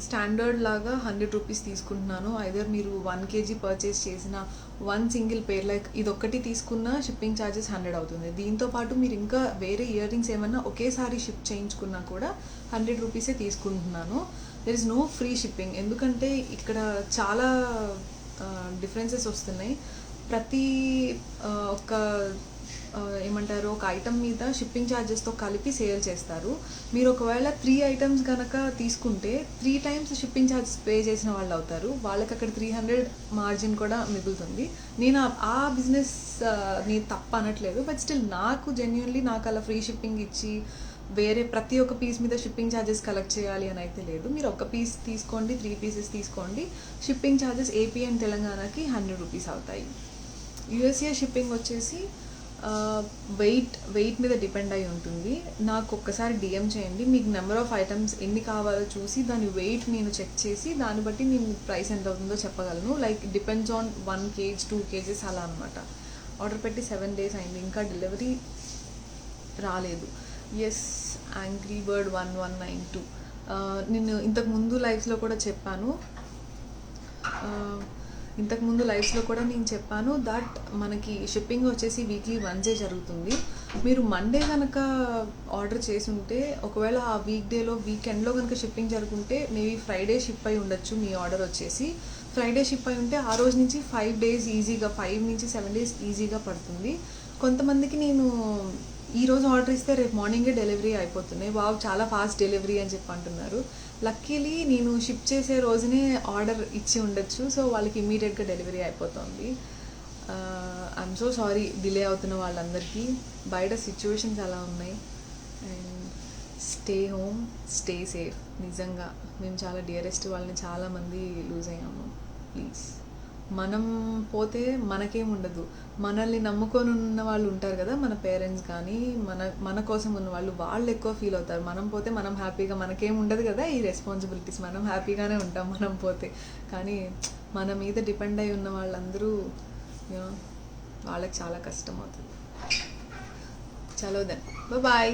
స్టాండర్డ్ లాగా 100 రూపీస్ తీసుకుంటున్నాను. ఐదర్ మీరు 1 kg పర్చేస్ చేసిన 1 single pair లైక్ ఇదొక్కటి తీసుకున్న షిప్పింగ్ ఛార్జెస్ 100 అవుతుంది. దీంతోపాటు మీరు ఇంకా వేరే ఇయర్ రింగ్స్ ఏమన్నా ఒకేసారి షిప్ చేయించుకున్నా కూడా 100 రూపీసే తీసుకుంటున్నాను. There is no free shipping, ఎందుకంటే ఇక్కడ చాలా డిఫరెన్సెస్ వస్తున్నాయి. ప్రతి ఒక ఏమంటారు ఒక ఐటమ్ మీద షిప్పింగ్ ఛార్జెస్తో కలిపి సేల్ చేస్తారు. మీరు ఒకవేళ 3 items కనుక తీసుకుంటే 3 times షిప్పింగ్ ఛార్జెస్ పే చేసిన వాళ్ళు అవుతారు. వాళ్ళకి అక్కడ 300 మార్జిన్ కూడా మిగులుతుంది. నేను ఆ బిజినెస్ నేను తప్ప అనట్లేదు, బట్ స్టిల్ నాకు జెన్యున్లీ నాకు అలా ఫ్రీ షిప్పింగ్ ఇచ్చి వేరే ప్రతి ఒక్క పీస్ మీద షిప్పింగ్ ఛార్జెస్ కలెక్ట్ చేయాలి అని అయితే లేదు. మీరు ఒక పీస్ తీసుకోండి, 3 pieces తీసుకోండి, షిప్పింగ్ ఛార్జెస్ ఏపీ అండ్ తెలంగాణకి 100 రూపీస్ అవుతాయి. యూఎస్ఏ షిప్పింగ్ వచ్చేసి వెయిట్ మీద డిపెండ్ అయి ఉంటుంది. నాకు ఒక్కసారి డిఎం చేయండి, మీకు నెంబర్ ఆఫ్ ఐటమ్స్ ఎన్ని కావాలో చూసి దాని వెయిట్ నేను చెక్ చేసి దాన్ని బట్టి నేను ప్రైస్ ఎంత అవుతుందో చెప్పగలను. Like depends on 1 kg 2 kgs అలా అనమాట. ఆర్డర్ పెట్టి 7 days అయింది, ఇంకా డెలివరీ రాలేదు. Yes, angry bird 1192. నేను ఇంతకు ముందు లైవ్స్లో కూడా చెప్పాను, ఇంతకుముందు లైవ్స్లో కూడా నేను చెప్పాను దట్ మనకి షిప్పింగ్ వచ్చేసి వీక్లీ వన్సే జరుగుతుంది. మీరు మండే కనుక ఆర్డర్ చేసి ఉంటే ఒకవేళ ఆ వీకెండ్లో కనుక షిప్పింగ్ జరుగుంటే మేబీ ఫ్రైడే షిప్ అయి ఉండొచ్చు. మీ ఆర్డర్ వచ్చేసి ఫ్రైడే షిప్ అయి ఉంటే ఆ రోజు నుంచి 5 days ఈజీగా, 5 నుంచి 7 days ఈజీగా పడుతుంది. కొంతమందికి నేను ఈరోజు ఆర్డర్ ఇస్తే రేపు మార్నింగే డెలివరీ అయిపోతున్నాయి. వావ్, చాలా ఫాస్ట్ డెలివరీ అని చెప్పి అంటున్నారు. లక్కీలీ నేను షిప్ చేసే రోజునే ఆర్డర్ ఇచ్చి ఉండొచ్చు, సో వాళ్ళకి ఇమీడియట్గా డెలివరీ అయిపోతుంది. ఐఎమ్ సో సారీ డిలే అవుతున్న వాళ్ళందరికీ. బయట సిచ్యువేషన్స్ అలా ఉన్నాయి. And stay home, stay safe. నిజంగా మేము చాలా డియరెస్ట్ వాళ్ళని చాలామంది లూజ్ అయ్యాము. ప్లీజ్, మనం పోతే మనకేం ఉండదు, మనల్ని నమ్ముకొని ఉన్న వాళ్ళు ఉంటారు కదా, మన పేరెంట్స్ కానీ మన కోసం ఉన్న వాళ్ళు ఎక్కువ ఫీల్ అవుతారు. మనం పోతే మనం హ్యాపీగా, మనకేం ఉండదు కదా ఈ రెస్పాన్సిబిలిటీస్, మనం హ్యాపీగానే ఉంటాం మనం పోతే. కానీ మన మీద డిపెండ్ అయి ఉన్న వాళ్ళందరూ వాళ్ళకి చాలా కష్టం అవుతుంది. చలో దెన్, బాయ్.